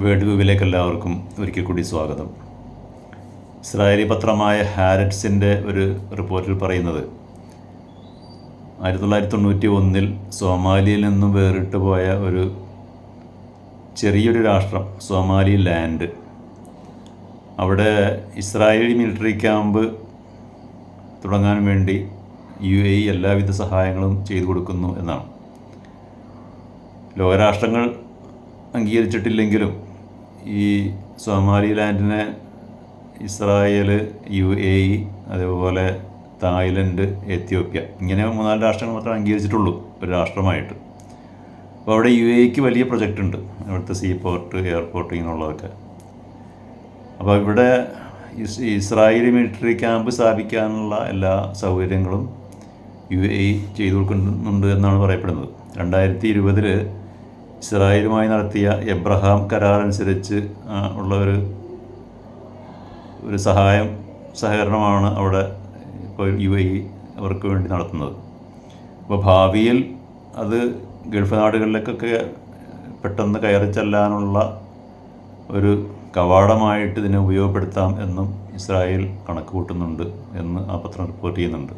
World വ്യൂവിലേക്ക് എല്ലാവർക്കും ഒരിക്കൽ കൂടി സ്വാഗതം. ഇസ്രായേലി പത്രമായ ഹാരറ്റ്സിൻ്റെ ഒരു റിപ്പോർട്ടിൽ പറയുന്നത് 1991 സോമാലിയിൽ നിന്നും വേറിട്ട് പോയ ഒരു ചെറിയൊരു രാഷ്ട്രം സോമാലി ലാൻഡ്, അവിടെ ഇസ്രായേലി മിലിറ്ററി ക്യാമ്പ് തുടങ്ങാൻ വേണ്ടി UAE എല്ലാവിധ സഹായങ്ങളും ചെയ്തു കൊടുക്കുന്നു എന്നാണ്. ലോകരാഷ്ട്രങ്ങൾ അംഗീകരിച്ചിട്ടില്ലെങ്കിലും ഈ സോമാലി ലാൻഡിനെ ഇസ്രായേൽ, UAE, അതേപോലെ തായ്ലൻഡ്, എത്യോപ്യ, ഇങ്ങനെ 3-4 രാഷ്ട്രങ്ങൾ മാത്രമേ അംഗീകരിച്ചിട്ടുള്ളൂ ഒരു രാഷ്ട്രമായിട്ട്. അപ്പോൾ അവിടെ UAEക്ക് വലിയ പ്രൊജക്റ്റ് ഉണ്ട്, അവിടുത്തെ സീപോർട്ട്, എയർപോർട്ട് ഇങ്ങനെയുള്ളതൊക്കെ. അപ്പോൾ ഇവിടെ ഇസ്രായേലി മിലിറ്ററി ക്യാമ്പ് സ്ഥാപിക്കാനുള്ള എല്ലാ സൗകര്യങ്ങളും UAE ചെയ്തു കൊടുക്കുന്നുണ്ട് എന്നാണ് പറയപ്പെടുന്നത്. 2020 ഇസ്രായേലുമായി നടത്തിയ എബ്രഹാം കരാർ അനുസരിച്ച് ഉള്ള ഒരു സഹകരണമാണ് അവിടെ ഇപ്പോൾ UAE അവർക്ക് വേണ്ടി നടത്തുന്നത്. അപ്പോൾ ഭാവിയിൽ അത് ഗൾഫ് നാടുകളിലേക്കൊക്കെ പെട്ടെന്ന് കയറി ചെല്ലാനുള്ള ഒരു കവാടമായിട്ട് ഇതിനെ ഉപയോഗപ്പെടുത്താം എന്നും ഇസ്രായേൽ കണക്ക് കൂട്ടുന്നുണ്ട് എന്ന് ആ പത്രം റിപ്പോർട്ട് ചെയ്യുന്നുണ്ട്.